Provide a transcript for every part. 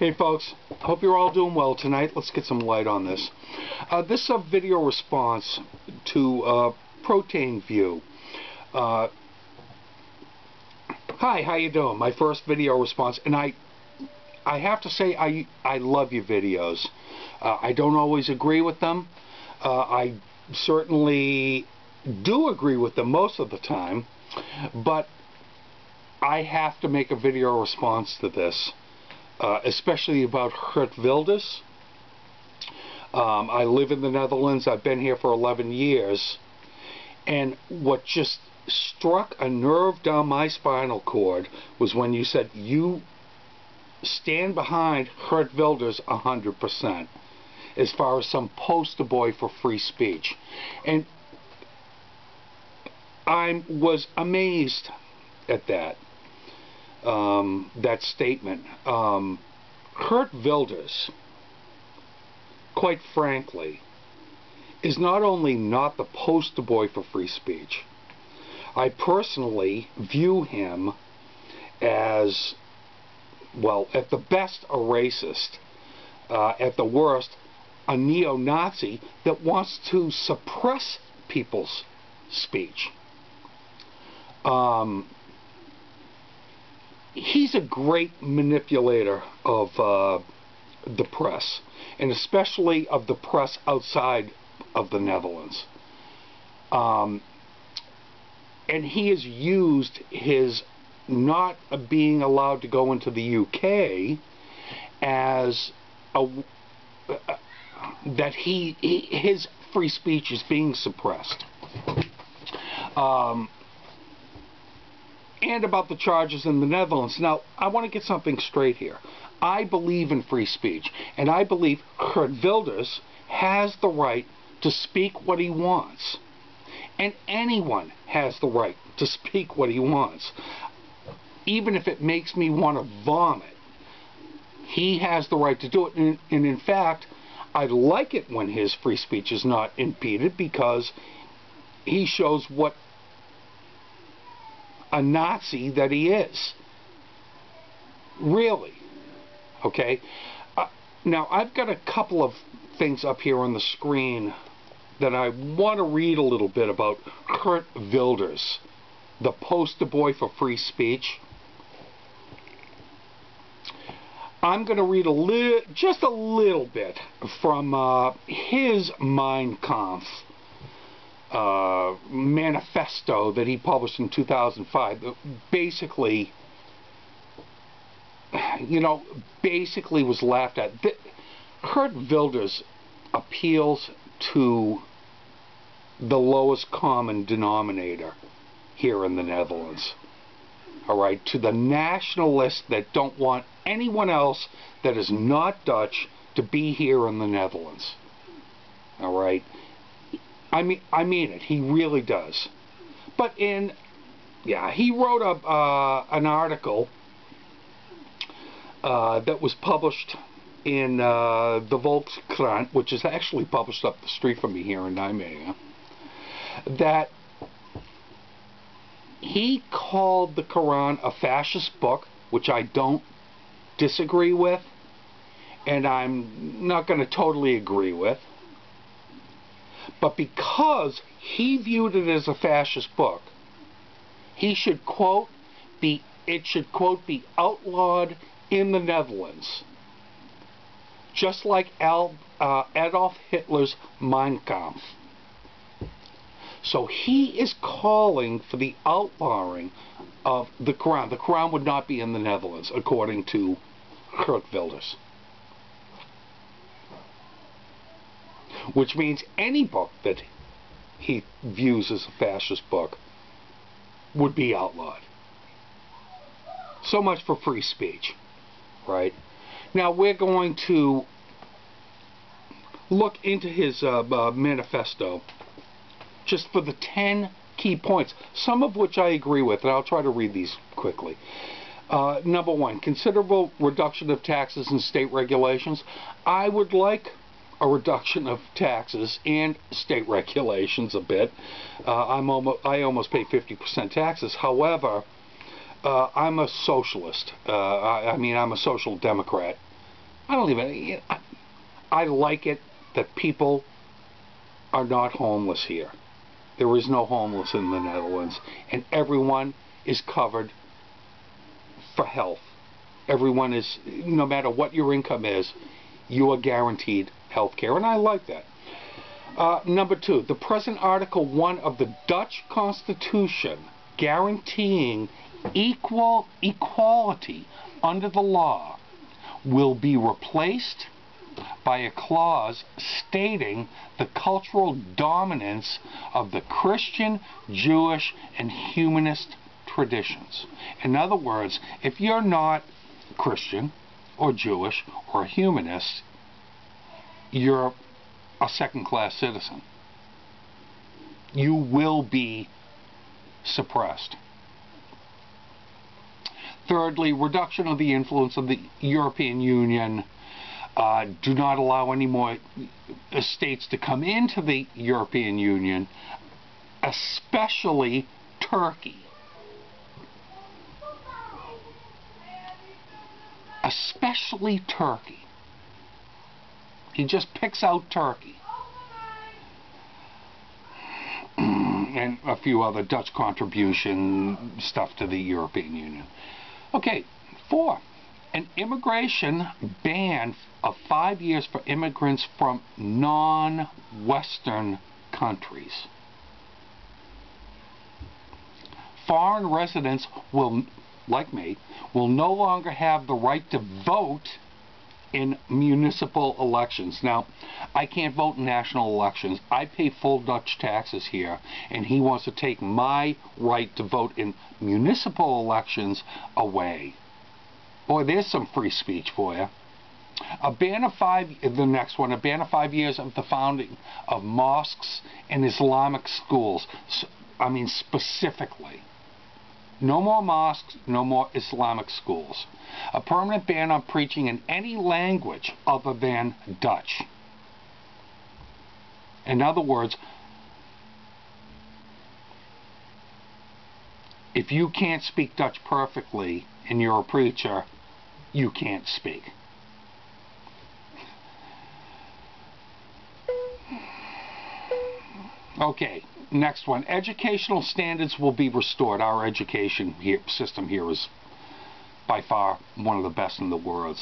Hey folks, hope you're all doing well tonight. Let's get some light on this. This is a video response to portraying view. Hi, how you doing? My first video response, and I have to say I love your videos. I don't always agree with them. I certainly do agree with them most of the time, but I have to make a video response to this. Especially about Geert Wilders. I live in the Netherlands. I've been here for 11 years. And what just struck a nerve down my spinal cord was when you said you stand behind Geert Wilders 100% as far as some poster boy for free speech. And I was amazed at that. That statement. Geert Wilders, quite frankly, is not only not the poster boy for free speech. I personally view him as, well, at the best a racist, at the worst a neo-Nazi that wants to suppress people's speech. He's a great manipulator of the press, and especially of the press outside of the Netherlands. And he has used his not being allowed to go into the UK as that his free speech is being suppressed. And about the charges in the Netherlands. Now, I want to get something straight here. I believe in free speech, and I believe Geert Wilders has the right to speak what he wants. And anyone has the right to speak what he wants. Even if it makes me want to vomit, he has the right to do it. And in fact, I like it when his free speech is not impeded, because he shows what a Nazi that he is. Really. Okay? Now, I've got a couple of things up here on the screen that I want to read a little bit about Geert Wilders, the poster boy for free speech. I'm going to read just a little bit from his Mein Kampf manifesto that he published in 2005. Basically, basically was laughed at. Geert Wilders appeals to the lowest common denominator here in the Netherlands. Alright, to the nationalists that don't want anyone else that is not Dutch to be here in the Netherlands. Alright. I mean it. He really does. But he wrote an article that was published in the Volkskrant, which is actually published up the street from me here in Nijmegen, that he called the Quran a fascist book, which I don't disagree with, and I'm not going to totally agree with. But because he viewed it as a fascist book, he should, it should, quote, be outlawed in the Netherlands. Just like Adolf Hitler's Mein Kampf. So he is calling for the outlawing of the Quran. The Quran would not be in the Netherlands, according to Geert Wilders. Which means any book that he views as a fascist book would be outlawed. So much for free speech, right? Now we're going to look into his manifesto just for the 10 key points, some of which I agree with, and I'll try to read these quickly. Number one, considerable reduction of taxes and state regulations. I would like a reduction of taxes and state regulations a bit. I almost pay 50% taxes. However, I'm a socialist. I'm a social democrat. I don't even... I like it that people are not homeless here. There is no homeless in the Netherlands. And everyone is covered for health. Everyone is, no matter what your income is, you are guaranteed health care. And I like that. Number 2, the present Article 1 of the Dutch Constitution guaranteeing equality under the law will be replaced by a clause stating the cultural dominance of the Christian, Jewish, and humanist traditions. In other words, if you're not Christian or Jewish or a humanist, you're a second-class citizen. You will be suppressed. Thirdly, reduction of the influence of the European Union. Do not allow any more states to come into the European Union, especially Turkey. Especially Turkey. He just picks out Turkey. And a few other Dutch contribution stuff to the European Union. Okay, 4. An immigration ban of 5 years for immigrants from non-Western countries. Foreign residents will, like me, will no longer have the right to vote in municipal elections. Now, I can't vote in national elections. I pay full Dutch taxes here, and he wants to take my right to vote in municipal elections away. Boy, there's some free speech for you. The next one, a ban of 5 years of the founding of mosques and Islamic schools. I mean, specifically. No more mosques, no more Islamic schools. A permanent ban on preaching in any language other than Dutch. In other words, if you can't speak Dutch perfectly and you're a preacher, you can't speak. Okay, next one. Educational standards will be restored. Our education system here is by far one of the best in the world.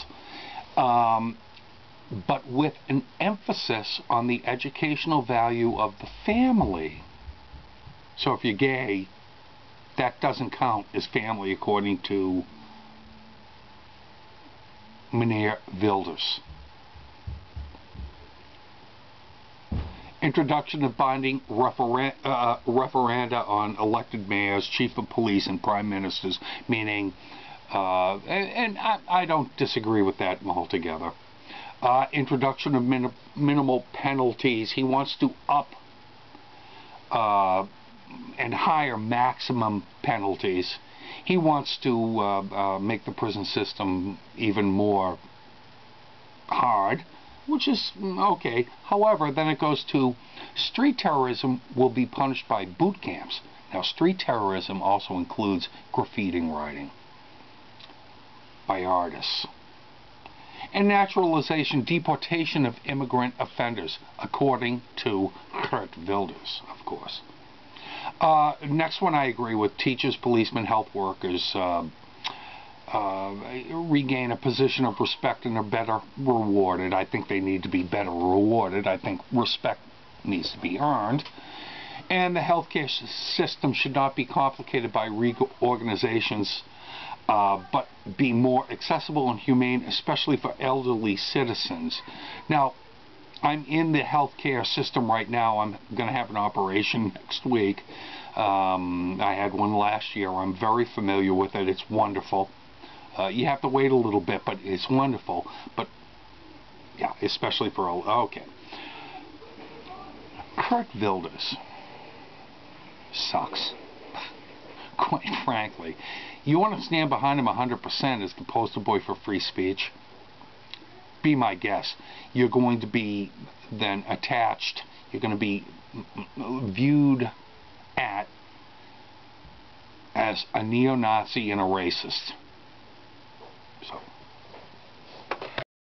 But with an emphasis on the educational value of the family. So if you're gay, that doesn't count as family according to Geert Wilders. Introduction of binding referenda on elected mayors, chief of police, and prime ministers, meaning, and I don't disagree with that altogether. Introduction of minimal penalties. He wants to up and higher maximum penalties. He wants to make the prison system even more hard, which is okay. However, then it goes to street terrorism will be punished by boot camps. Now, street terrorism also includes graffiti writing by artists. And naturalization, deportation of immigrant offenders, according to Geert Wilders, of course. Next one I agree with. Teachers, policemen, health workers regain a position of respect and are better rewarded. I think they need to be better rewarded. I think respect needs to be earned. And the healthcare system should not be complicated by reorganizations, but be more accessible and humane, especially for elderly citizens. Now, I'm in the healthcare system right now. I'm going to have an operation next week. I had one last year. I'm very familiar with it. It's wonderful. You have to wait a little bit, but it's wonderful. But, yeah, especially for... Okay. Geert Wilders sucks. Quite frankly. You want to stand behind him 100% as the poster boy for free speech? Be my guest. You're going to be then attached. You're going to be viewed at as a neo-Nazi and a racist.